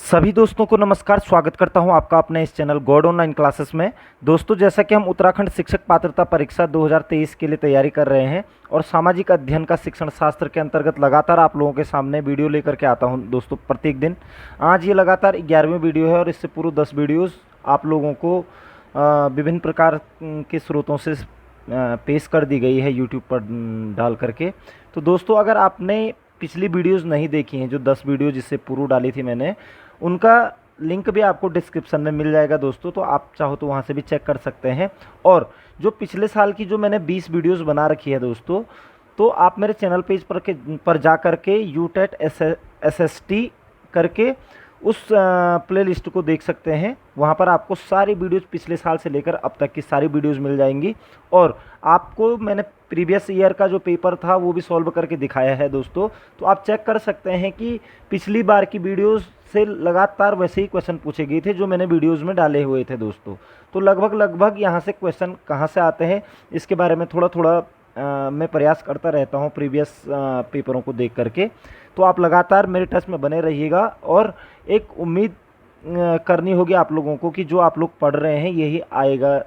सभी दोस्तों को नमस्कार। स्वागत करता हूं आपका अपने इस चैनल गॉड ऑनलाइन क्लासेस में। दोस्तों, जैसा कि हम उत्तराखंड शिक्षक पात्रता परीक्षा 2023 के लिए तैयारी कर रहे हैं और सामाजिक अध्ययन का शिक्षण शास्त्र के अंतर्गत लगातार आप लोगों के सामने वीडियो लेकर के आता हूं दोस्तों प्रत्येक दिन। आज ये लगातार 11वीं वीडियो है और इससे पूर्व 10 वीडियोज़ आप लोगों को विभिन्न प्रकार के स्रोतों से पेश कर दी गई है यूट्यूब पर डाल करके। तो दोस्तों, अगर आपने पिछली वीडियोज़ नहीं देखी हैं, जो 10 वीडियो जिससे पूर्व डाली थी मैंने, उनका लिंक भी आपको डिस्क्रिप्शन में मिल जाएगा दोस्तों। तो आप चाहो तो वहाँ से भी चेक कर सकते हैं। और जो पिछले साल की जो मैंने 20 वीडियोस बना रखी है दोस्तों, तो आप मेरे चैनल पेज पर जा कर के यूटेट SST करके उस प्लेलिस्ट को देख सकते हैं। वहाँ पर आपको सारी वीडियोस पिछले साल से लेकर अब तक की सारी वीडियोस मिल जाएंगी। और आपको मैंने प्रीवियस ईयर का जो पेपर था वो भी सॉल्व करके दिखाया है दोस्तों। तो आप चेक कर सकते हैं कि पिछली बार की वीडियोस से लगातार वैसे ही क्वेश्चन पूछे गए थे जो मैंने वीडियोस में डाले हुए थे दोस्तों। तो लगभग यहाँ से क्वेश्चन कहाँ से आते हैं इसके बारे में थोड़ा थोड़ा मैं प्रयास करता रहता हूँ प्रीवियस पेपरों को देख करके। तो आप लगातार मेरे टच में बने रहिएगा और एक उम्मीद करनी होगी आप लोगों को कि जो आप लोग पढ़ रहे हैं यही आएगा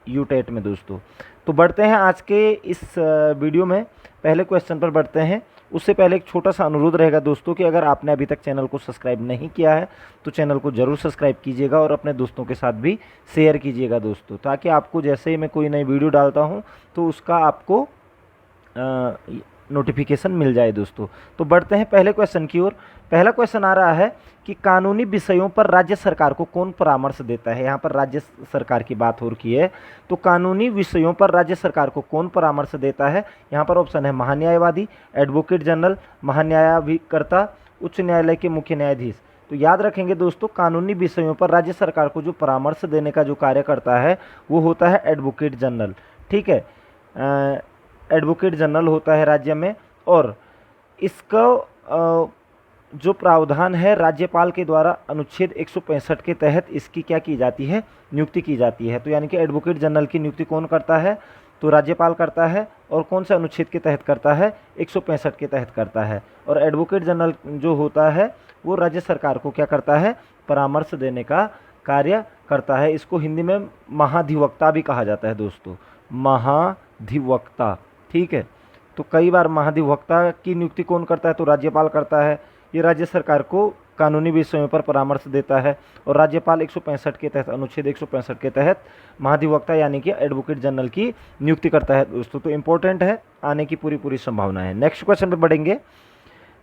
यूटेट में दोस्तों। तो बढ़ते हैं आज के इस वीडियो में, पहले क्वेश्चन पर बढ़ते हैं। उससे पहले एक छोटा सा अनुरोध रहेगा दोस्तों कि अगर आपने अभी तक चैनल को सब्सक्राइब नहीं किया है तो चैनल को ज़रूर सब्सक्राइब कीजिएगा और अपने दोस्तों के साथ भी शेयर कीजिएगा दोस्तों, ताकि आपको जैसे ही मैं कोई नई वीडियो डालता हूं तो उसका आपको नोटिफिकेशन मिल जाए दोस्तों। तो बढ़ते हैं पहले क्वेश्चन की ओर। पहला क्वेश्चन आ रहा है कि कानूनी विषयों पर राज्य सरकार को कौन परामर्श देता है। यहाँ पर राज्य सरकार की बात हो रही है, तो कानूनी विषयों पर राज्य सरकार को कौन परामर्श देता है। यहाँ पर ऑप्शन है महान्यायवादी, एडवोकेट जनरल, महान्यायाधिकर्ता, उच्च न्यायालय के मुख्य न्यायाधीश। तो याद रखेंगे दोस्तों, कानूनी विषयों पर राज्य सरकार को जो परामर्श देने का जो कार्य करता है वो होता है एडवोकेट जनरल। ठीक है, एडवोकेट जनरल होता है राज्य में। और इसका जो प्रावधान है राज्यपाल के द्वारा अनुच्छेद 165 के तहत इसकी क्या की जाती है, नियुक्ति की जाती है। तो यानी कि एडवोकेट जनरल की नियुक्ति कौन करता है, तो राज्यपाल करता है। और कौन से अनुच्छेद के तहत करता है, 165 के तहत करता है। और एडवोकेट जनरल जो होता है वो राज्य सरकार को क्या करता है, परामर्श देने का कार्य करता है। इसको हिंदी में महाधिवक्ता भी कहा जाता है दोस्तों, महाधिवक्ता। ठीक है, तो कई बार महाधिवक्ता की नियुक्ति कौन करता है, तो राज्यपाल करता है। ये राज्य सरकार को कानूनी विषयों पर परामर्श देता है और राज्यपाल 165 के तहत, अनुच्छेद 165 के तहत महाधिवक्ता यानी कि एडवोकेट जनरल की नियुक्ति करता है दोस्तों। तो इंपॉर्टेंट है, आने की पूरी संभावना है। नेक्स्ट क्वेश्चन पे बढ़ेंगे।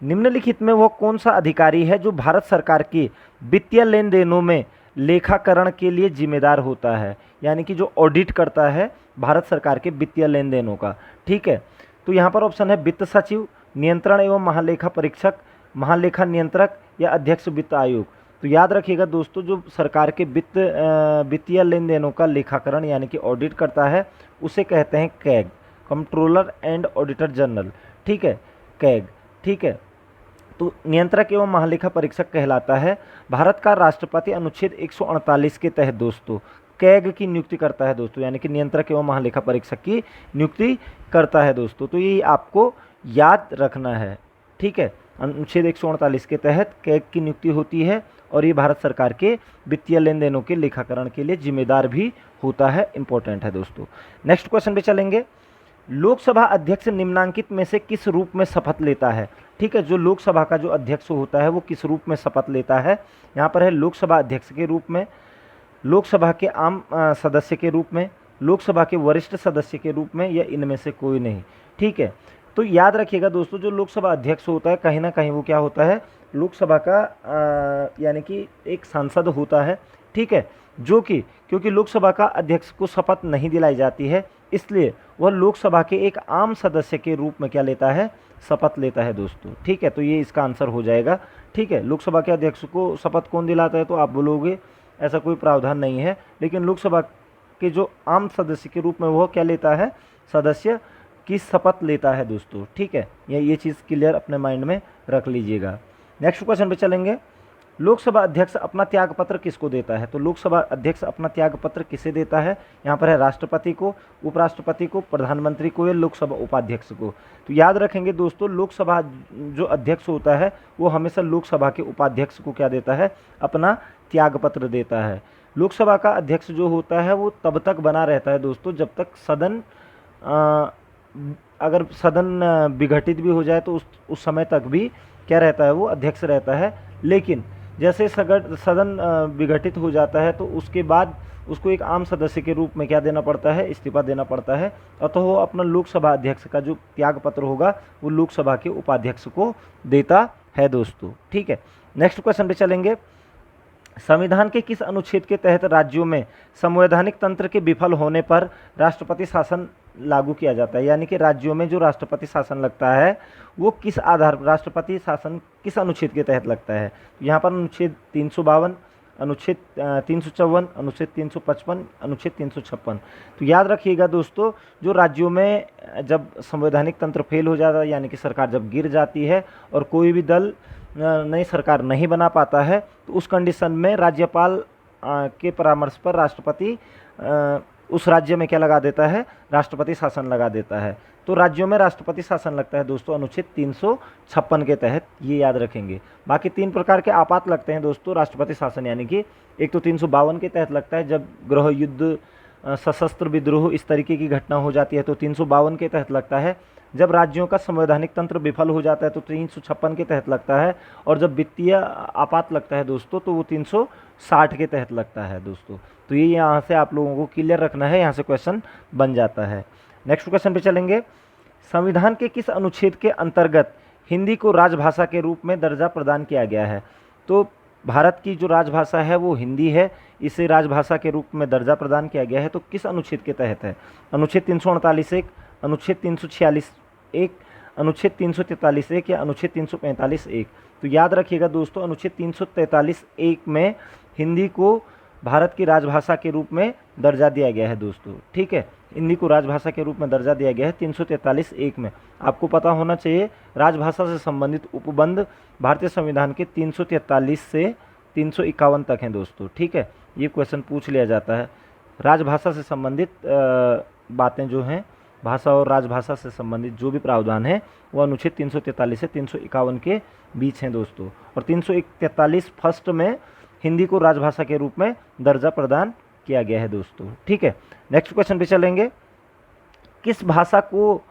निम्नलिखित में वो कौन सा अधिकारी है जो भारत सरकार की वित्तीय लेन देनों में लेखाकरण के लिए जिम्मेदार होता है, यानी कि जो ऑडिट करता है भारत सरकार के वित्तीय लेन देनों का। ठीक है, तो यहाँ पर ऑप्शन है वित्त सचिव, नियंत्रण एवं महालेखा परीक्षक, महालेखा नियंत्रक या अध्यक्ष वित्त आयोग। तो याद रखिएगा दोस्तों, जो सरकार के वित्तीय लेन देनों का लेखाकरण यानी कि ऑडिट करता है उसे कहते हैं CAG, controller and auditor general. ठीक है, कैग। ठीक है, तो नियंत्रक एवं महालेखा परीक्षक कहलाता है। भारत का राष्ट्रपति अनुच्छेद 148 के तहत दोस्तों कैग की नियुक्ति करता है दोस्तों, यानी कि नियंत्रक एवं महालेखा परीक्षक की नियुक्ति करता है दोस्तों। तो ये आपको याद रखना है। ठीक है, अनुच्छेद 148 के तहत कैग की नियुक्ति होती है और ये भारत सरकार के वित्तीय लेन देनों के लेखाकरण के लिए जिम्मेदार भी होता है। इंपॉर्टेंट है दोस्तों। नेक्स्ट क्वेश्चन पे चलेंगे। लोकसभा अध्यक्ष निम्नांकित में से किस रूप में शपथ लेता है। ठीक है, जो लोकसभा का जो अध्यक्ष होता है वो किस रूप में शपथ लेता है। यहाँ पर है लोकसभा अध्यक्ष के रूप में, लोकसभा के आम सदस्य के रूप में, लोकसभा के वरिष्ठ सदस्य के रूप में, या इनमें से कोई नहीं। ठीक है, तो याद रखिएगा दोस्तों, जो लोकसभा अध्यक्ष होता है कहीं ना कहीं वो क्या होता है, लोकसभा का यानी कि एक सांसद होता है। ठीक है, जो कि क्योंकि लोकसभा का अध्यक्ष को शपथ नहीं दिलाई जाती है इसलिए वह लोकसभा के एक आम सदस्य के रूप में क्या लेता है, शपथ लेता है दोस्तों। ठीक है, तो ये इसका आंसर हो जाएगा। ठीक है, लोकसभा के अध्यक्ष को शपथ कौन दिलाता है, तो आप बोलोगे ऐसा कोई प्रावधान नहीं है, लेकिन लोकसभा के जो आम सदस्य के रूप में वह क्या लेता है, सदस्य की शपथ लेता है दोस्तों। ठीक है, ये चीज़ क्लियर अपने माइंड में रख लीजिएगा। नेक्स्ट क्वेश्चन पे चलेंगे। लोकसभा अध्यक्ष अपना त्यागपत्र किसको देता है? तो लोकसभा अध्यक्ष अपना त्यागपत्र किसे देता है? यहाँ पर है राष्ट्रपति को, उपराष्ट्रपति को, प्रधानमंत्री को या लोकसभा उपाध्यक्ष को। तो याद रखेंगे दोस्तों, लोकसभा जो अध्यक्ष होता है वो हमेशा लोकसभा के उपाध्यक्ष को क्या देता है? अपना त्यागपत्र देता है। लोकसभा का अध्यक्ष जो होता है वो तब तक बना रहता है दोस्तों जब तक सदन अगर सदन विघटित भी हो जाए तो उस समय तक भी क्या रहता है? वो अध्यक्ष रहता है। लेकिन जैसे सदन विघटित हो जाता है तो उसके बाद उसको एक आम सदस्य के रूप में क्या देना पड़ता है? इस्तीफा देना पड़ता है। अतः वो अपना लोकसभा अध्यक्ष का जो त्यागपत्र होगा वो लोकसभा के उपाध्यक्ष को देता है दोस्तों। ठीक है, नेक्स्ट क्वेश्चन पे चलेंगे। संविधान के किस अनुच्छेद के तहत राज्यों में संवैधानिक तंत्र के विफल होने पर राष्ट्रपति शासन लागू किया जाता है? यानी कि राज्यों में जो राष्ट्रपति शासन लगता है वो किस आधार पर, राष्ट्रपति शासन किस अनुच्छेद के तहत लगता है? तो यहाँ पर अनुच्छेद 352, अनुच्छेद 354, अनुच्छेद 355, अनुच्छेद 356। तो याद रखिएगा दोस्तों, जो राज्यों में जब संवैधानिक तंत्र फेल हो जाता है, यानी कि सरकार जब गिर जाती है और कोई भी दल नई सरकार नहीं बना पाता है, तो उस कंडीशन में राज्यपाल के परामर्श पर राष्ट्रपति उस राज्य में क्या लगा देता है? राष्ट्रपति शासन लगा देता है। तो राज्यों में राष्ट्रपति शासन लगता है दोस्तों अनुच्छेद 356 के तहत, ये याद रखेंगे। बाकी 3 प्रकार के आपात लगते हैं दोस्तों राष्ट्रपति शासन, यानी कि एक तो 352 के तहत लगता है जब गृह युद्ध, सशस्त्र विद्रोह इस तरीके की घटना हो जाती है तो 352 के तहत लगता है। जब राज्यों का संवैधानिक तंत्र विफल हो जाता है तो 356 के तहत लगता है। और जब वित्तीय आपात लगता है दोस्तों तो वो 360 के तहत लगता है दोस्तों। तो ये यहाँ से आप लोगों को क्लियर रखना है, यहाँ से क्वेश्चन बन जाता है। नेक्स्ट क्वेश्चन पे चलेंगे। संविधान के किस अनुच्छेद के अंतर्गत हिंदी को राजभाषा के रूप में दर्जा प्रदान किया गया है? तो भारत की जो राजभाषा है वो हिंदी है, इसे राजभाषा के रूप में दर्जा प्रदान किया गया है। तो किस अनुच्छेद के तहत है? अनुच्छेद 348(1), अनुच्छेद 346(1), अनुच्छेद 343(1) या अनुच्छेद 345(1)। तो याद रखिएगा दोस्तों, अनुच्छेद 343(1) में हिंदी को भारत की राजभाषा के रूप में दर्जा दिया गया है दोस्तों। ठीक है, हिंदी को राजभाषा के रूप में दर्जा दिया गया है 343(1) में। आपको पता होना चाहिए राजभाषा से संबंधित उपबंध भारतीय संविधान के 343 से 351 तक हैं दोस्तों। ठीक है, ये क्वेश्चन पूछ लिया जाता है। राजभाषा से संबंधित बातें जो हैं, भाषा और राजभाषा से संबंधित जो भी प्रावधान है वो अनुच्छेद 343 से 351 के बीच हैं दोस्तों। और 343 फर्स्ट में हिंदी को राजभाषा के रूप में दर्जा प्रदान किया गया है दोस्तों। ठीक है, नेक्स्ट क्वेश्चन पे चलेंगे। किस भाषा को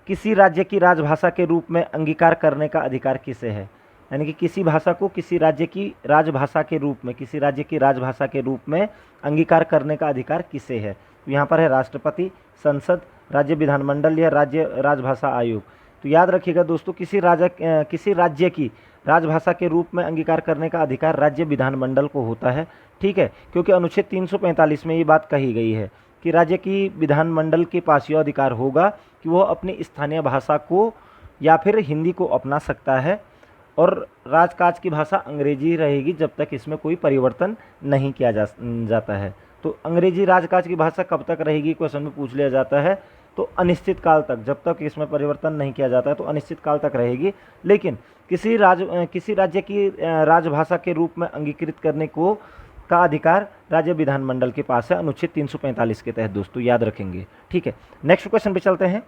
किसी राज्य की राजभाषा के रूप में अंगीकार करने का अधिकार किसे है? यानी कि किसी भाषा को किसी राज्य की राजभाषा के रूप में, किसी राज्य की राजभाषा के रूप में अंगीकार करने का अधिकार किसे है? तो यहाँ पर है राष्ट्रपति, संसद, राज्य विधानमंडल या राज्य राजभाषा आयोग। तो याद रखिएगा दोस्तों, किसी राज्य की राजभाषा के रूप में अंगीकार करने का अधिकार राज्य विधानमंडल को होता है। ठीक है, क्योंकि अनुच्छेद 345 में ये बात कही गई है कि राज्य की विधानमंडल के पास यह अधिकार होगा कि वह अपनी स्थानीय भाषा को या फिर हिंदी को अपना सकता है और राजकाज की भाषा अंग्रेजी रहेगी जब तक इसमें कोई परिवर्तन नहीं किया जाता है। तो अंग्रेजी राजकाज की भाषा कब तक रहेगी क्वेश्चन में पूछ लिया जाता है, तो अनिश्चित काल तक, जब तक इसमें परिवर्तन नहीं किया जाता है तो अनिश्चित काल तक रहेगी। लेकिन किसी राज्य की राजभाषा के रूप में अंगीकृत करने को का अधिकार राज्य विधानमंडल के पास है अनुच्छेद 345 के तहत दोस्तों, याद रखेंगे। ठीक है, नेक्स्ट क्वेश्चन पे चलते हैं।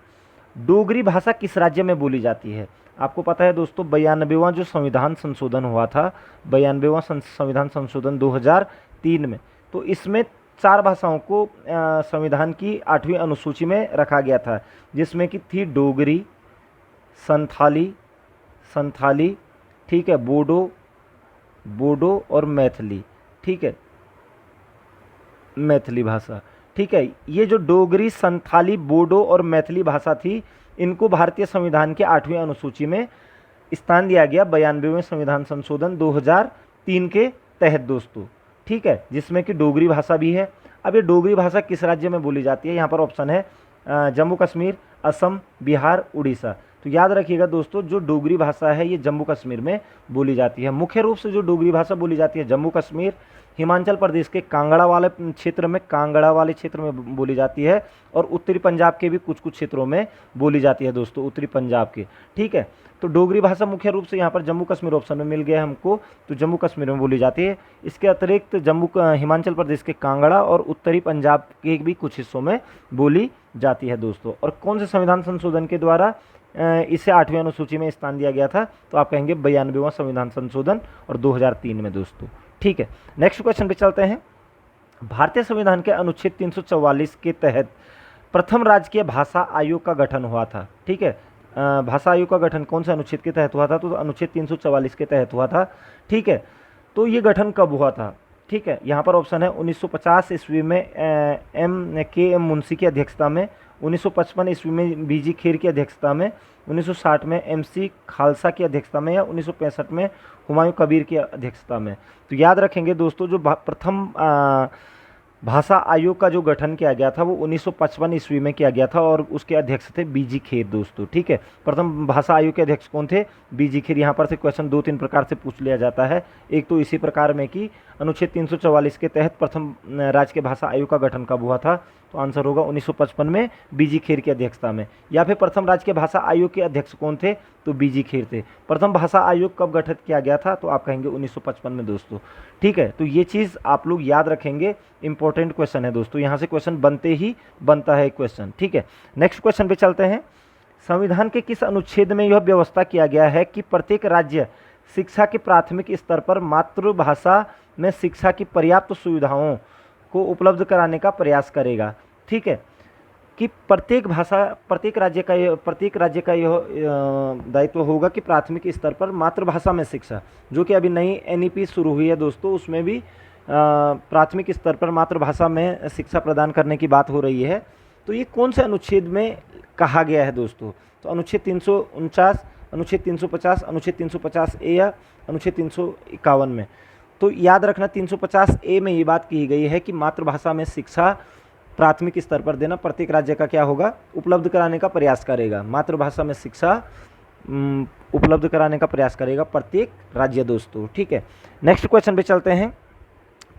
डोगरी भाषा किस राज्य में बोली जाती है? आपको पता है दोस्तों 92वां जो संविधान संशोधन हुआ था, 92वां संविधान संशोधन 2003 में, तो इसमें 4 भाषाओं को संविधान की 8वीं अनुसूची में रखा गया था, जिसमें कि थी डोगरी, संथाली, ठीक है, बोडो और मैथिली। ठीक है, मैथिली भाषा। ठीक है, ये जो डोगरी, संथाली, बोडो और मैथिली भाषा थी, इनको भारतीय संविधान के 8वीं अनुसूची में स्थान दिया गया 92वें संविधान संशोधन 2003 के तहत दोस्तों। ठीक है, जिसमें कि डोगरी भाषा भी है। अब ये डोगरी भाषा किस राज्य में बोली जाती है? यहाँ पर ऑप्शन है जम्मू कश्मीर, असम, बिहार, उड़ीसा। तो याद रखिएगा दोस्तों, जो डोगरी भाषा है ये जम्मू कश्मीर में बोली जाती है। मुख्य रूप से जो डोगरी भाषा बोली जाती है जम्मू कश्मीर, हिमाचल प्रदेश के कांगड़ा वाले क्षेत्र में बोली जाती है, और उत्तरी पंजाब के भी कुछ कुछ क्षेत्रों में बोली जाती है दोस्तों, उत्तरी पंजाब के। ठीक है, तो डोगरी भाषा मुख्य रूप से यहाँ पर जम्मू कश्मीर ऑप्शन में मिल गया हमको, तो जम्मू कश्मीर में बोली जाती है। इसके अतिरिक्त हिमाचल प्रदेश के कांगड़ा और उत्तरी पंजाब के भी कुछ हिस्सों में बोली जाती है दोस्तों। और कौन से संविधान संशोधन के द्वारा इसे 8वीं अनुसूची में स्थान दिया गया था, तो आप कहेंगे 92वां संविधान संशोधन, और 2003 में दोस्तों। ठीक है, नेक्स्ट क्वेश्चन पे चलते हैं। भारतीय संविधान के अनुच्छेद 344 के तहत प्रथम राजकीय भाषा आयोग का गठन हुआ था। ठीक है, भाषा आयोग का गठन कौन से अनुच्छेद के तहत हुआ था, तो अनुच्छेद 344 के तहत हुआ था। ठीक है, तो ये गठन कब हुआ था? ठीक है, यहाँ पर ऑप्शन है 1950 ईस्वी में एम मुंशी की अध्यक्षता में, 1955 ईस्वी में बीजी खेर की अध्यक्षता में, 1960 में MC खालसा की अध्यक्षता में, या 1965 में हुमायूं कबीर की अध्यक्षता में। तो याद रखेंगे दोस्तों, जो प्रथम भाषा आयोग का जो गठन किया गया था वो 1955 ईस्वी में किया गया था, और उसके अध्यक्ष थे बीजी खेर दोस्तों। ठीक है, प्रथम भाषा आयोग के अध्यक्ष कौन थे? बीजी खेर। यहाँ पर से क्वेश्चन 2-3 प्रकार से पूछ लिया जाता है। एक तो इसी प्रकार में कि अनुच्छेद 344 के तहत प्रथम राजकीय भाषा आयोग का गठन कब हुआ था, तो आंसर होगा 1955 में बीजी खेर की अध्यक्षता में। या फिर प्रथम राजकीय भाषा आयोग के अध्यक्ष कौन थे, तो बीजी खेर थे। प्रथम भाषा आयोग कब गठित किया गया था, तो आप कहेंगे 1955 में दोस्तों। ठीक है, तो ये चीज़ आप लोग याद रखेंगे, इंपॉर्टेंट क्वेश्चन है दोस्तों, यहाँ से क्वेश्चन बनते ही बनता है क्वेश्चन। ठीक है, नेक्स्ट क्वेश्चन पे चलते हैं। संविधान के किस अनुच्छेद में यह व्यवस्था किया गया है कि प्रत्येक राज्य शिक्षा के प्राथमिक स्तर पर मातृभाषा में शिक्षा की पर्याप्त सुविधाओं को उपलब्ध कराने का प्रयास करेगा? ठीक है, कि प्रत्येक राज्य का यह दायित्व होगा कि प्राथमिक स्तर पर मातृभाषा में शिक्षा, जो कि अभी नई NEP शुरू हुई है दोस्तों, उसमें भी प्राथमिक स्तर पर मातृभाषा में शिक्षा प्रदान करने की बात हो रही है। तो ये कौन से अनुच्छेद में कहा गया है दोस्तों? तो अनुच्छेद 349, अनुच्छेद 350, अनुच्छेद 350A या अनुच्छेद 351 में। तो याद रखना 350A में ये बात की गई है कि मातृभाषा में शिक्षा प्राथमिक स्तर पर देना प्रत्येक राज्य का क्या होगा, उपलब्ध कराने का प्रयास करेगा। मातृभाषा में शिक्षा उपलब्ध कराने का प्रयास करेगा प्रत्येक राज्य दोस्तों। ठीक है, नेक्स्ट क्वेश्चन पे चलते हैं।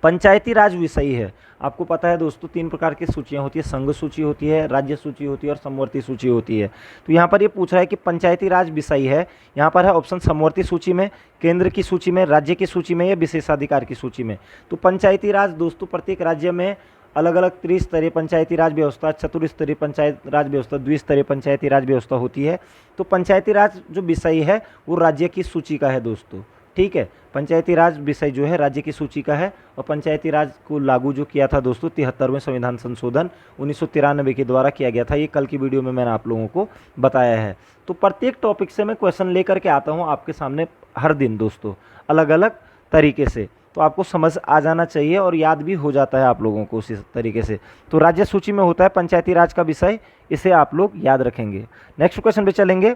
पंचायती राज विषय है, आपको पता है दोस्तों 3 प्रकार की सूचियां होती है, संघ सूची होती है, राज्य सूची होती है और समवर्ती सूची होती है। तो यहाँ पर ये पूछ रहा है कि पंचायती राज विषय है, यहाँ पर है ऑप्शन समवर्ती सूची में, केंद्र की सूची में, राज्य की सूची में या विशेषाधिकार की सूची में। तो पंचायती राज दोस्तों प्रत्येक राज्य में अलग अलग त्रिस्तरीय पंचायती राज व्यवस्था, चतुर्स्तरीय पंचायत राज व्यवस्था, द्विस्तरीय पंचायती राज व्यवस्था होती है। तो पंचायती राज जो विषय है वो राज्य की सूची का है दोस्तों। ठीक है, पंचायती राज विषय जो है राज्य की सूची का है, और पंचायती राज को लागू जो किया था दोस्तों 73वें संविधान संशोधन 1993 के द्वारा किया गया था। ये कल की वीडियो में मैंने आप लोगों को बताया है। तो प्रत्येक टॉपिक से मैं क्वेश्चन लेकर के आता हूँ आपके सामने हर दिन दोस्तों, अलग अलग तरीके से, तो आपको समझ आ जाना चाहिए और याद भी हो जाता है आप लोगों को उसी तरीके से। तो राज्य सूची में होता है पंचायती राज का विषय, इसे आप लोग याद रखेंगे। नेक्स्ट क्वेश्चन पे चलेंगे।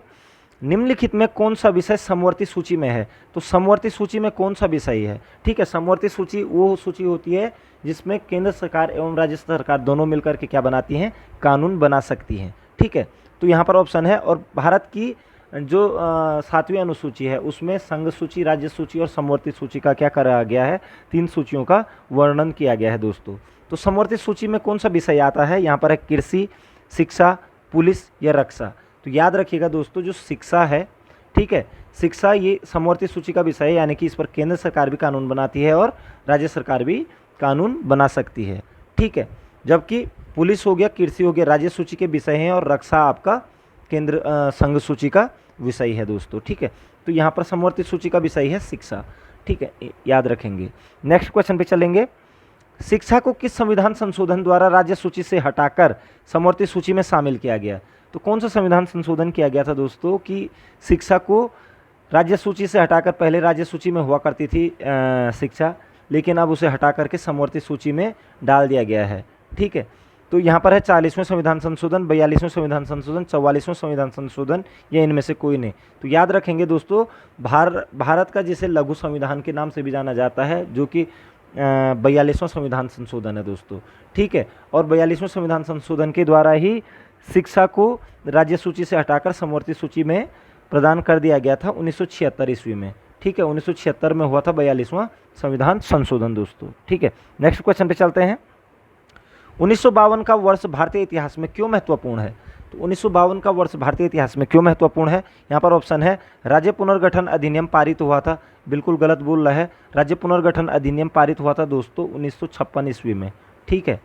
निम्नलिखित में कौन सा विषय समवर्ती सूची में है? तो समवर्ती सूची में कौन सा विषय है? ठीक है, समवर्ती सूची वो सूची होती है जिसमें केंद्र सरकार एवं राज्य सरकार दोनों मिलकर के क्या बनाती हैं, कानून बना सकती हैं। ठीक है, तो यहाँ पर ऑप्शन है, और भारत की जो 7वीं अनुसूची है उसमें संघ सूची, राज्य सूची और समवर्ती सूची का क्या करा गया है, 3 सूचियों का वर्णन किया गया है दोस्तों। तो समवर्ती सूची में कौन सा विषय आता है? यहाँ पर है कृषि, शिक्षा, पुलिस या रक्षा। तो याद रखिएगा दोस्तों, जो शिक्षा है, ठीक है, शिक्षा ये समवर्ती सूची का विषय है, यानी कि इस पर केंद्र सरकार भी कानून बनाती है और राज्य सरकार भी कानून बना सकती है। ठीक है, जबकि पुलिस हो गया, कृषि हो गया, राज्य सूची के विषय हैं, और रक्षा आपका केंद्र संघ सूची का विषय है दोस्तों। ठीक है, तो यहाँ पर समवर्ती सूची का विषय है शिक्षा। ठीक है, याद रखेंगे। नेक्स्ट क्वेश्चन पे चलेंगे। शिक्षा को किस संविधान संशोधन द्वारा राज्य सूची से हटाकर समवर्ती सूची में शामिल किया गया? तो कौन सा संविधान संशोधन किया गया था दोस्तों कि शिक्षा को राज्य सूची से हटाकर, पहले राज्य सूची में हुआ करती थी शिक्षा, लेकिन अब उसे हटा करके समवर्ती सूची में डाल दिया गया है। ठीक है, तो यहाँ पर है 40वें संविधान संशोधन, 42वें संविधान संशोधन, 44वें संविधान संशोधन, या इनमें से कोई नहीं। तो याद रखेंगे दोस्तों, भारत का जिसे लघु संविधान के नाम से भी जाना जाता है, जो कि 42वां संविधान संशोधन है दोस्तों। ठीक है, और 42वें संविधान संशोधन के द्वारा ही शिक्षा को राज्य सूची से हटाकर समवर्ती सूची में प्रदान कर दिया गया था 1976 ईस्वी में। ठीक है, 1976 में हुआ था 42वां संविधान संशोधन दोस्तों। ठीक है, नेक्स्ट क्वेश्चन पे चलते हैं। 1952 का वर्ष भारतीय इतिहास में क्यों महत्वपूर्ण है? तो 1952 का वर्ष भारतीय इतिहास में क्यों महत्वपूर्ण है? यहाँ पर ऑप्शन है, राज्य पुनर्गठन अधिनियम पारित हुआ था। बिल्कुल गलत बोल रहा है, राज्य पुनर्गठन अधिनियम पारित हुआ था दोस्तों 1956 ईस्वी में। ठीक है,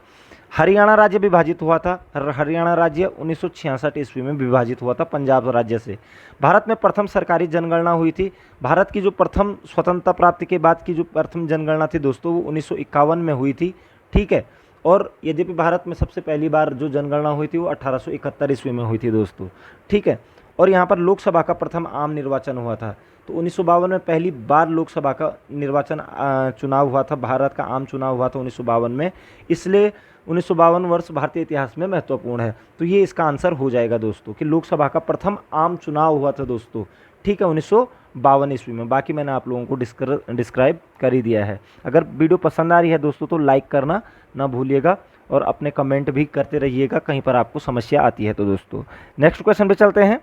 हरियाणा राज्य विभाजित हुआ था, हरियाणा राज्य 1966 ईस्वी में विभाजित हुआ था पंजाब राज्य से। भारत में प्रथम सरकारी जनगणना हुई थी। भारत की जो प्रथम स्वतंत्रता प्राप्ति के बाद की जो प्रथम जनगणना थी दोस्तों वो 1951 में हुई थी। ठीक है, और यद्यपि भारत में सबसे पहली बार जो जनगणना हुई थी वो 1871 ईस्वी में हुई थी दोस्तों। ठीक है, और यहाँ पर लोकसभा का प्रथम आम निर्वाचन हुआ था। तो 1952 में पहली बार लोकसभा का निर्वाचन चुनाव हुआ था, भारत का आम चुनाव हुआ था 1952 में, इसलिए 1952 वर्ष भारतीय इतिहास में महत्वपूर्ण है। तो ये इसका आंसर हो जाएगा दोस्तों कि लोकसभा का प्रथम आम चुनाव हुआ था दोस्तों। ठीक है, 1952 ईस्वी में। बाकी मैंने आप लोगों को डिस्क्राइब कर ही दिया है। अगर वीडियो पसंद आ रही है दोस्तों तो लाइक करना ना भूलिएगा और अपने कमेंट भी करते रहिएगा कहीं पर आपको समस्या आती है तो दोस्तों। नेक्स्ट क्वेश्चन पे चलते हैं।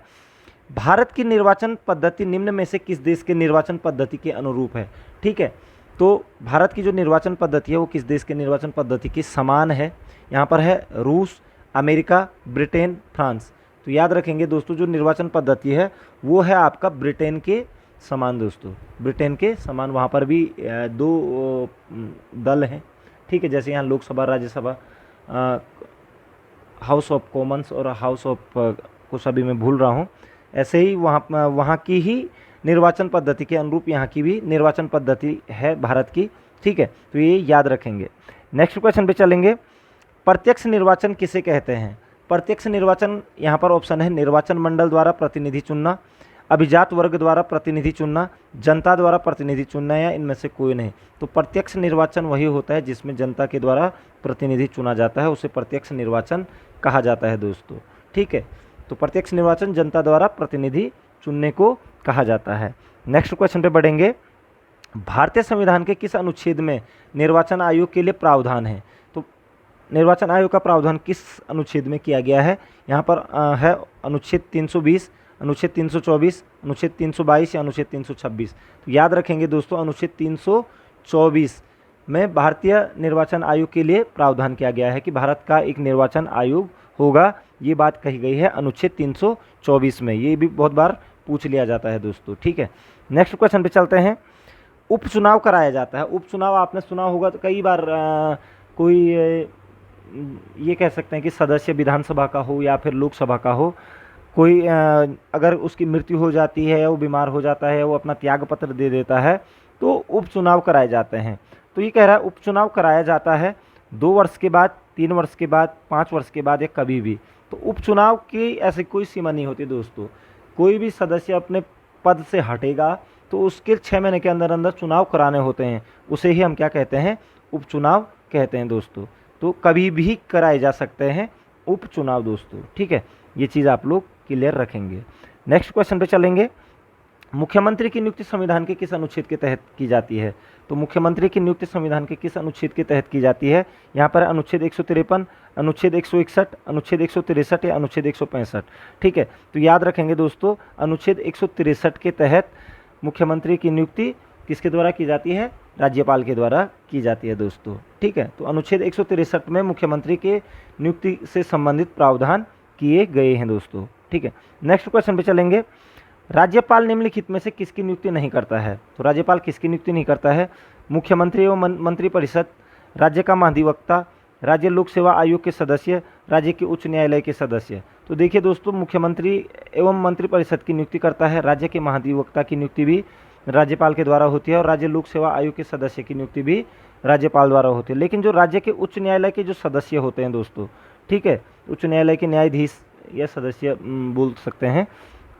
भारत की निर्वाचन पद्धति निम्न में से किस देश के निर्वाचन पद्धति के अनुरूप है? ठीक है, तो भारत की जो निर्वाचन पद्धति है वो किस देश के निर्वाचन पद्धति के समान है? यहाँ पर है रूस, अमेरिका, ब्रिटेन, फ्रांस। तो याद रखेंगे दोस्तों जो निर्वाचन पद्धति है वो है आपका ब्रिटेन के समान दोस्तों, ब्रिटेन के समान। वहाँ पर भी दो दल हैं। ठीक है, जैसे यहाँ Lok Sabha, Rajya Sabha, house of Commons और हाउस ऑफ कुछ अभी मैं भूल रहा हूँ, ऐसे ही वहाँ की ही निर्वाचन पद्धति के अनुरूप यहाँ की भी निर्वाचन पद्धति है भारत की। ठीक है, तो ये याद रखेंगे। नेक्स्ट क्वेश्चन पे चलेंगे। प्रत्यक्ष निर्वाचन किसे कहते हैं? प्रत्यक्ष निर्वाचन, यहाँ पर ऑप्शन है, निर्वाचन मंडल द्वारा प्रतिनिधि चुनना, अभिजात वर्ग द्वारा प्रतिनिधि चुनना, जनता द्वारा प्रतिनिधि चुनना, या इनमें से कोई नहीं। तो प्रत्यक्ष निर्वाचन वही होता है जिसमें जनता के द्वारा प्रतिनिधि चुना जाता है, उसे प्रत्यक्ष निर्वाचन कहा जाता है दोस्तों। ठीक है, तो प्रत्यक्ष निर्वाचन जनता द्वारा प्रतिनिधि चुनने को कहा जाता है। नेक्स्ट क्वेश्चन पे बढ़ेंगे। भारतीय संविधान के किस अनुच्छेद में निर्वाचन आयोग के लिए प्रावधान है? तो निर्वाचन आयोग का प्रावधान किस अनुच्छेद में किया गया है? यहाँ पर है अनुच्छेद 320, अनुच्छेद 324, अनुच्छेद 322 या अनुच्छेद 326। तो याद रखेंगे दोस्तों अनुच्छेद 324 में भारतीय निर्वाचन आयोग के लिए प्रावधान किया गया है कि भारत का एक निर्वाचन आयोग होगा, ये बात कही गई है अनुच्छेद 324 में। ये भी बहुत बार पूछ लिया जाता है दोस्तों। ठीक है, नेक्स्ट क्वेश्चन पे चलते हैं। उपचुनाव कराया जाता है। उपचुनाव आपने सुना होगा तो कई बार कोई ये कह सकते हैं कि सदस्य विधानसभा का हो या फिर लोकसभा का हो, कोई अगर उसकी मृत्यु हो जाती है या वो बीमार हो जाता है, वो अपना त्याग पत्र दे देता है, तो उपचुनाव कराए जाते हैं। तो ये कह रहा है उपचुनाव कराया जाता है 2 वर्ष के बाद, 3 वर्ष के बाद, 5 वर्ष के बाद या कभी भी। तो उपचुनाव की ऐसी कोई सीमा नहीं होती दोस्तों। कोई भी सदस्य अपने पद से हटेगा तो उसके 6 महीने के अंदर अंदर चुनाव कराने होते हैं, उसे ही हम क्या कहते हैं? उपचुनाव कहते हैं दोस्तों। तो कभी भी कराए जा सकते हैं उपचुनाव दोस्तों। ठीक है, ये चीज़ आप लोग क्लियर रखेंगे। नेक्स्ट क्वेश्चन पे चलेंगे। मुख्यमंत्री की नियुक्ति संविधान के किस अनुच्छेद के तहत की जाती है? तो मुख्यमंत्री की नियुक्ति संविधान के किस अनुच्छेद के तहत की जाती है? यहाँ पर अनुच्छेद 153, अनुच्छेद 161, अनुच्छेद 163 या अनुच्छेद 165। ठीक है, तो याद रखेंगे दोस्तों अनुच्छेद 163 के तहत मुख्यमंत्री की नियुक्ति किसके द्वारा की जाती है? राज्यपाल के द्वारा की जाती है दोस्तों। ठीक है, तो अनुच्छेद 163 में मुख्यमंत्री के नियुक्ति से संबंधित प्रावधान किए गए हैं दोस्तों। ठीक है, नेक्स्ट क्वेश्चन पे चलेंगे। राज्यपाल निम्नलिखित में से किसकी नियुक्ति नहीं करता है? तो राज्यपाल किसकी नियुक्ति नहीं करता है? मुख्यमंत्री एवं मंत्रिपरिषद, राज्य का महाधिवक्ता, राज्य लोक सेवा आयोग के सदस्य, राज्य के उच्च न्यायालय के सदस्य। तो देखिए दोस्तों, मुख्यमंत्री एवं मंत्रिपरिषद की नियुक्ति करता है, राज्य के महाधिवक्ता की नियुक्ति भी राज्यपाल के द्वारा होती है और राज्य लोक सेवा आयोग के सदस्य की नियुक्ति भी राज्यपाल द्वारा होती है। लेकिन जो राज्य के उच्च न्यायालय के जो सदस्य होते हैं दोस्तों, ठीक है, उच्च न्यायालय के न्यायाधीश या सदस्य बोल सकते हैं,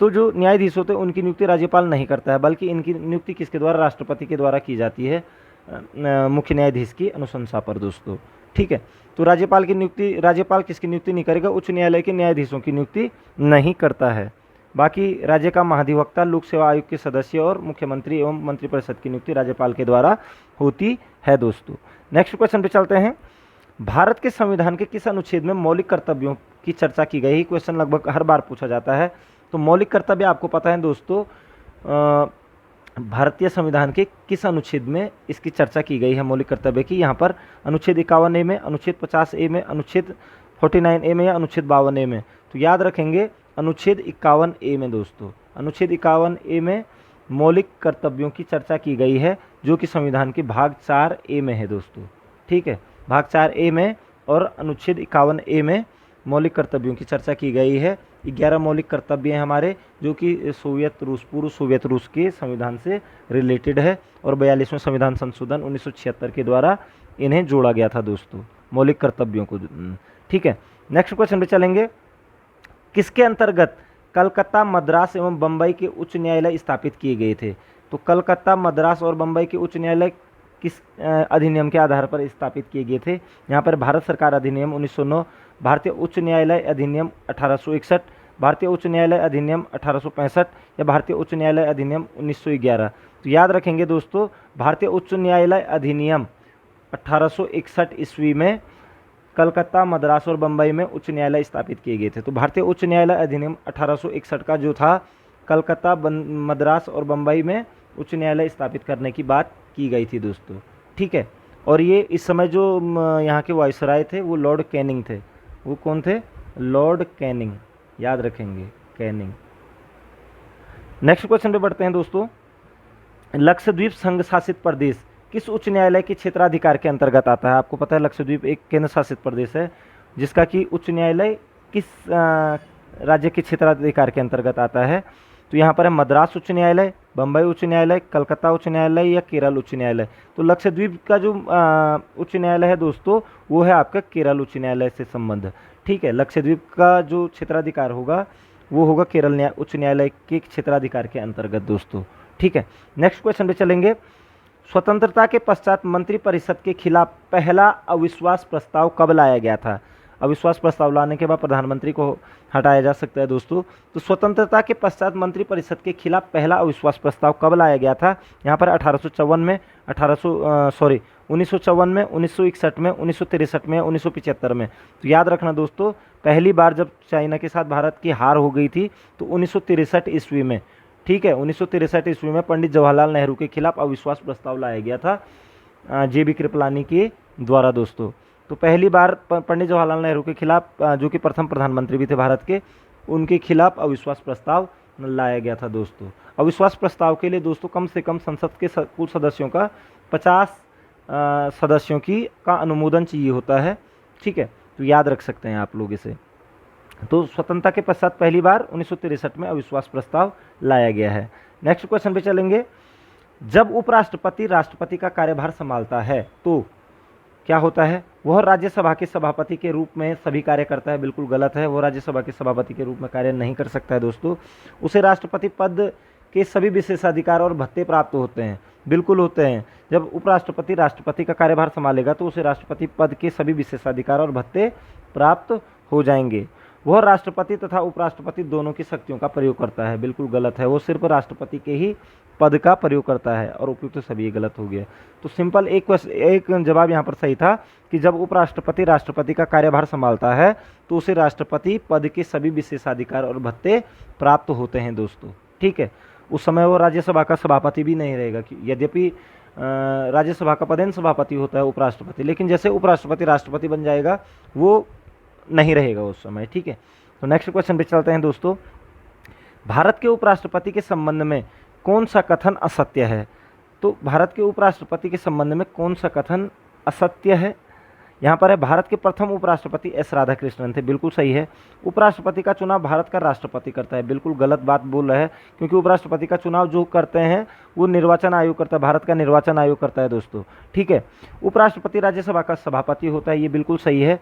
तो जो न्यायाधीश होते हैं उनकी नियुक्ति राज्यपाल नहीं करता है, बल्कि इनकी नियुक्ति किसके द्वारा? राष्ट्रपति के द्वारा की जाती है मुख्य न्यायाधीश की अनुशंसा पर दोस्तों। ठीक है, तो राज्यपाल किसकी नियुक्ति नहीं करेगा? उच्च न्यायालय के न्यायाधीशों की नियुक्ति नहीं करता है। बाकी राज्य का महाधिवक्ता, लोक सेवा आयोग के सदस्य और मुख्यमंत्री एवं मंत्रिपरिषद की नियुक्ति राज्यपाल के द्वारा होती है दोस्तों। नेक्स्ट क्वेश्चन पे चलते हैं। भारत के संविधान के किस अनुच्छेद में मौलिक कर्तव्यों की चर्चा की गई? क्वेश्चन लगभग हर बार पूछा जाता है। तो मौलिक कर्तव्य आपको पता है दोस्तों, भारतीय संविधान के किस अनुच्छेद में इसकी चर्चा की गई है मौलिक कर्तव्य की? यहाँ पर अनुच्छेद 51A में, अनुच्छेद 50A में, अनुच्छेद 49A में या अनुच्छेद 52A में? तो याद रखेंगे अनुच्छेद 51A में दोस्तों। अनुच्छेद 51A में मौलिक कर्तव्यों की चर्चा की गई है, जो कि संविधान के भाग 4A में है दोस्तों। ठीक है, भाग 4A में और अनुच्छेद 51A में मौलिक कर्तव्यों की चर्चा की गई है। 11 मौलिक कर्तव्य हैं हमारे, जो कि सोवियत रूस, पूर्व सोवियत रूस के संविधान से रिलेटेड है, और 42वें संविधान संशोधन 1976 के द्वारा इन्हें जोड़ा गया था दोस्तों, मौलिक कर्तव्यों को। ठीक है, नेक्स्ट क्वेश्चन पे चलेंगे। किसके अंतर्गत कलकत्ता, मद्रास एवं बम्बई के उच्च न्यायालय स्थापित किए गए थे? तो कलकत्ता, मद्रास और बम्बई के उच्च न्यायालय किस अधिनियम के आधार पर स्थापित किए गए थे? यहाँ पर भारत सरकार अधिनियम 1909, भारतीय उच्च न्यायालय अधिनियम 1861, भारतीय उच्च न्यायालय अधिनियम 1865 या भारतीय उच्च न्यायालय अधिनियम 1911? तो याद रखेंगे दोस्तों, भारतीय उच्च न्यायालय अधिनियम 1861 ईस्वी में कलकत्ता, मद्रास और बम्बई में उच्च न्यायालय स्थापित किए गए थे। तो भारतीय उच्च न्यायालय अधिनियम 1861 का जो था, कलकत्ता, मद्रास और बम्बई में उच्च न्यायालय स्थापित करने की बात की गई थी दोस्तों। ठीक है, और ये इस समय जो यहाँ के वायसराय थे वो लॉर्ड कैनिंग थे। वो कौन थे? लॉर्ड कैनिंग, याद रखेंगे, कैनिंग। नेक्स्ट क्वेश्चन पे बढ़ते हैं दोस्तों। लक्षद्वीप संघ शासित प्रदेश किस उच्च न्यायालय के क्षेत्राधिकार के अंतर्गत आता है? आपको पता है लक्षद्वीप एक केंद्र शासित प्रदेश है, जिसका कि उच्च न्यायालय किस राज्य के क्षेत्राधिकार के अंतर्गत आता है? तो यहाँ पर है मद्रास उच्च न्यायालय, बम्बई उच्च न्यायालय, कलकत्ता उच्च न्यायालय या केरल उच्च न्यायालय? तो लक्षद्वीप का जो उच्च न्यायालय है दोस्तों, वो है आपका केरल उच्च न्यायालय से संबंध। ठीक है, लक्षद्वीप का जो क्षेत्राधिकार होगा वो होगा केरल उच्च न्यायालय के क्षेत्राधिकार के अंतर्गत दोस्तों। ठीक है, नेक्स्ट क्वेश्चन पे चलेंगे। स्वतंत्रता के पश्चात मंत्रिपरिषद के खिलाफ पहला अविश्वास प्रस्ताव कब लाया गया था? अविश्वास प्रस्ताव लाने के बाद प्रधानमंत्री को हटाया जा सकता है दोस्तों। तो स्वतंत्रता के पश्चात मंत्रिपरिषद के खिलाफ पहला अविश्वास प्रस्ताव कब लाया गया था? यहाँ पर 1854 में, 1954 में, 1961 में, 1963 में, 1975 में? तो याद रखना दोस्तों, पहली बार जब चाइना के साथ भारत की हार हो गई थी तो 1963 ईस्वी में। ठीक है, 1963 ईस्वी में पंडित जवाहरलाल नेहरू के खिलाफ अविश्वास प्रस्ताव लाया गया था जे बी कृपलानी के द्वारा दोस्तों। तो पहली बार पंडित जवाहरलाल नेहरू के खिलाफ, जो कि प्रथम प्रधानमंत्री भी थे भारत के, उनके खिलाफ अविश्वास प्रस्ताव लाया गया था दोस्तों। अविश्वास प्रस्ताव के लिए दोस्तों कम से कम संसद के कुल सदस्यों का 50 सदस्यों का अनुमोदन चाहिए होता है। ठीक है, तो याद रख सकते हैं आप लोग इसे। तो स्वतंत्रता के पश्चात पहली बार 1963 में अविश्वास प्रस्ताव लाया गया है। नेक्स्ट क्वेश्चन पे चलेंगे। जब उपराष्ट्रपति राष्ट्रपति का कार्यभार संभालता है तो क्या होता है? वह राज्यसभा के सभापति के रूप में सभी कार्य करता है। बिल्कुल गलत है, वो राज्यसभा के सभापति के रूप में कार्य नहीं कर सकता है दोस्तों। उसे राष्ट्रपति पद के सभी विशेषाधिकार और भत्ते प्राप्त होते हैं। बिल्कुल होते हैं। जब उपराष्ट्रपति राष्ट्रपति का कार्यभार संभालेगा तो उसे राष्ट्रपति पद के सभी विशेषाधिकार और भत्ते प्राप्त हो जाएंगे। वह राष्ट्रपति तथा उपराष्ट्रपति दोनों की शक्तियों का प्रयोग करता है। बिल्कुल गलत है, वो सिर्फ राष्ट्रपति के ही पद का प्रयोग करता है, और उपयुक्त तो सभी गलत हो गया। तो सिंपल एक जवाब यहाँ पर सही था कि जब उपराष्ट्रपति राष्ट्रपति का कार्यभार संभालता है तो उसे राष्ट्रपति पद के सभी विशेषाधिकार और भत्ते प्राप्त होते हैं दोस्तों। ठीक है, उस समय वो राज्यसभा का सभापति भी नहीं रहेगा, यद्यपि राज्यसभा का पदेन सभापति होता है उपराष्ट्रपति, लेकिन जैसे उपराष्ट्रपति राष्ट्रपति बन जाएगा वो नहीं रहेगा उस समय। ठीक है, तो नेक्स्ट क्वेश्चन पे चलते हैं दोस्तों। भारत के उपराष्ट्रपति के संबंध में कौन सा कथन असत्य है? तो भारत के उपराष्ट्रपति के संबंध में कौन सा कथन असत्य है? यहाँ पर है भारत के प्रथम उपराष्ट्रपति एस राधाकृष्णन थे। बिल्कुल सही है। उपराष्ट्रपति का चुनाव भारत का राष्ट्रपति करता है। बिल्कुल गलत बात बोल रहे हैं, क्योंकि उपराष्ट्रपति का चुनाव जो करते हैं वो निर्वाचन आयोग करता है, भारत का निर्वाचन आयोग करता है दोस्तों। ठीक है, उपराष्ट्रपति राज्यसभा का सभापति होता है, ये बिल्कुल सही है।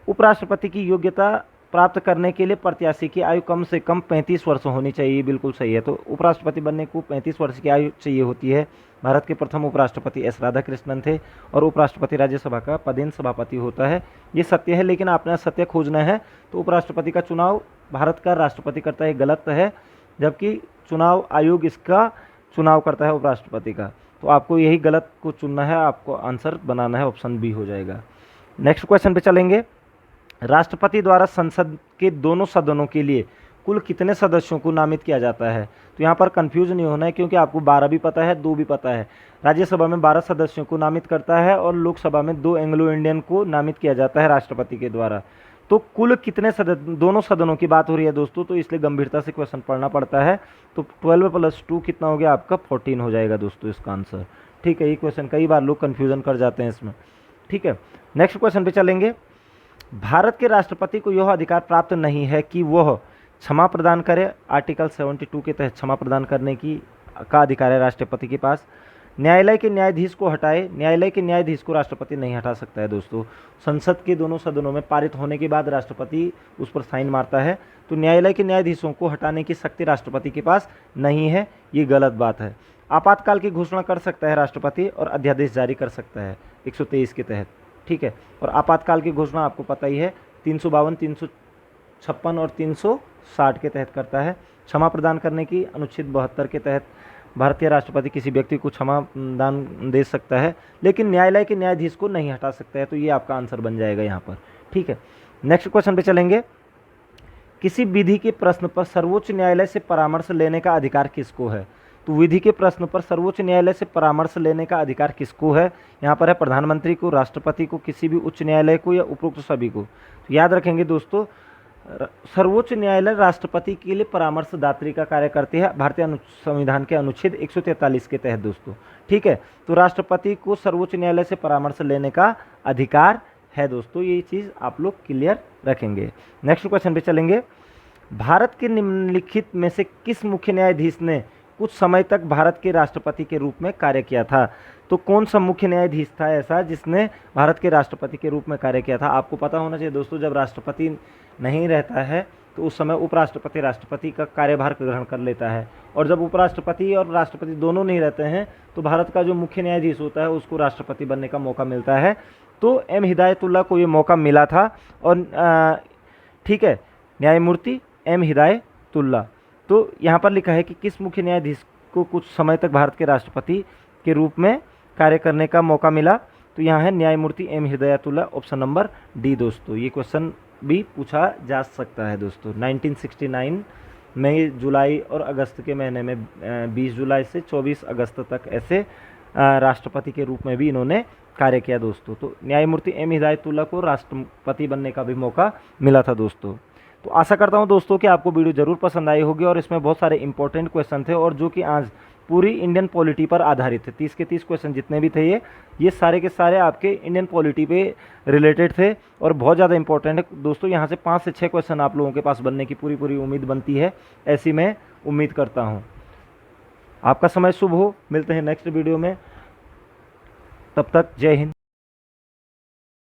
उपराष्ट्रपति की योग्यता प्राप्त करने के लिए प्रत्याशी की आयु कम से कम 35 वर्ष होनी चाहिए। बिल्कुल सही है। तो उपराष्ट्रपति बनने को 35 वर्ष की आयु चाहिए होती है। भारत के प्रथम उपराष्ट्रपति एस राधाकृष्णन थे, और उपराष्ट्रपति राज्यसभा का पदेन सभापति होता है। ये सत्य है, लेकिन आपने सत्य खोजना है तो उपराष्ट्रपति का चुनाव भारत का राष्ट्रपति करता है, गलत है, जबकि चुनाव आयोग इसका चुनाव करता है उपराष्ट्रपति का। तो आपको यही गलत को चुनना है, आपको आंसर बनाना है, ऑप्शन बी हो जाएगा। नेक्स्ट क्वेश्चन पे चलेंगे। राष्ट्रपति द्वारा संसद के दोनों सदनों के लिए कुल कितने सदस्यों को नामित किया जाता है। तो यहाँ पर कंफ्यूज नहीं होना है, क्योंकि आपको 12 भी पता है, 2 भी पता है। राज्यसभा में 12 सदस्यों को नामित करता है और लोकसभा में 2 एंग्लो इंडियन को नामित किया जाता है राष्ट्रपति के द्वारा। तो कुल कितने सदस्य, दोनों सदनों की बात हो रही है दोस्तों, तो इसलिए गंभीरता से क्वेश्चन पढ़ना पड़ता है। तो 12 + 2 कितना हो गया आपका, 14 हो जाएगा दोस्तों इसका आंसर। ठीक है, ये क्वेश्चन कई बार लोग कन्फ्यूजन कर जाते हैं इसमें। ठीक है, नेक्स्ट क्वेश्चन पे चलेंगे। भारत के राष्ट्रपति को यह अधिकार प्राप्त नहीं है कि वह क्षमा प्रदान करे। आर्टिकल 72 के तहत क्षमा प्रदान करने का अधिकार है राष्ट्रपति के पास। न्यायालय के न्यायाधीश को हटाए। न्यायालय के न्यायाधीश को राष्ट्रपति नहीं हटा सकता है दोस्तों। संसद के दोनों सदनों में पारित होने के बाद राष्ट्रपति उस पर साइन मारता है। तो न्यायालय के न्यायाधीशों को हटाने की शक्ति राष्ट्रपति के पास नहीं है, ये गलत बात है। आपातकाल की घोषणा कर सकता है राष्ट्रपति और अध्यादेश जारी कर सकता है 123 के तहत। ठीक है, और आपातकाल की घोषणा आपको पता ही है 352, 356 और 360 के तहत करता है। क्षमा प्रदान करने की अनुच्छेद 72 के तहत भारतीय राष्ट्रपति किसी व्यक्ति को क्षमा दान दे सकता है, लेकिन न्यायालय के न्यायाधीश को नहीं हटा सकता है। तो ये आपका आंसर बन जाएगा यहाँ पर। ठीक है, नेक्स्ट क्वेश्चन पे चलेंगे। किसी विधि के प्रश्न पर सर्वोच्च न्यायालय से परामर्श लेने का अधिकार किसको है। तो विधि के प्रश्न पर सर्वोच्च न्यायालय से परामर्श लेने का अधिकार किसको है। यहाँ पर है प्रधानमंत्री को, राष्ट्रपति को, किसी भी उच्च न्यायालय को, या उपरोक्त सभी को। तो याद रखेंगे दोस्तों, सर्वोच्च न्यायालय राष्ट्रपति के लिए परामर्शदात्री का कार्य करती है भारतीय संविधान के अनुच्छेद 143 के तहत दोस्तों। ठीक है, तो राष्ट्रपति को सर्वोच्च न्यायालय से परामर्श लेने का अधिकार है दोस्तों, ये चीज़ आप लोग क्लियर रखेंगे। नेक्स्ट क्वेश्चन पे चलेंगे। भारत के निम्नलिखित में से किस मुख्य न्यायाधीश ने कुछ समय तक भारत के राष्ट्रपति के रूप में कार्य किया था। तो कौन सा मुख्य न्यायाधीश था ऐसा जिसने भारत के राष्ट्रपति के रूप में कार्य किया था। आपको पता होना चाहिए दोस्तों, जब राष्ट्रपति नहीं रहता है तो उस समय उपराष्ट्रपति राष्ट्रपति का कार्यभार ग्रहण कर लेता है, और जब उपराष्ट्रपति और राष्ट्रपति दोनों नहीं रहते हैं तो भारत का जो मुख्य न्यायाधीश होता है उसको राष्ट्रपति बनने का मौका मिलता है। तो एम हिदायतुल्ला को ये मौका मिला था, और ठीक है, न्यायमूर्ति एम हिदायतुल्ला। तो यहाँ पर लिखा है कि किस मुख्य न्यायाधीश को कुछ समय तक भारत के राष्ट्रपति के रूप में कार्य करने का मौका मिला। तो यहाँ है न्यायमूर्ति M Hidayatullah, option number D दोस्तों। ये क्वेश्चन भी पूछा जा सकता है दोस्तों। 1969 मई, जुलाई और अगस्त के महीने में 20 जुलाई से 24 अगस्त तक ऐसे राष्ट्रपति के रूप में भी इन्होंने कार्य किया दोस्तों। तो न्यायमूर्ति एम हिदायतुल्ला को राष्ट्रपति बनने का भी मौका मिला था दोस्तों। तो आशा करता हूं दोस्तों कि आपको वीडियो जरूर पसंद आई होगी, और इसमें बहुत सारे इंपॉर्टेंट क्वेश्चन थे, और जो कि आज पूरी इंडियन पॉलिटी पर आधारित थे। 30 के 30 क्वेश्चन जितने भी थे ये सारे के सारे आपके इंडियन पॉलिटी पे रिलेटेड थे, और बहुत ज़्यादा इंपॉर्टेंट है दोस्तों। यहाँ से 5 से 6 क्वेश्चन आप लोगों के पास बनने की पूरी उम्मीद बनती है, ऐसी मैं उम्मीद करता हूँ। आपका समय शुभ हो, मिलते हैं नेक्स्ट वीडियो में, तब तक जय हिंद।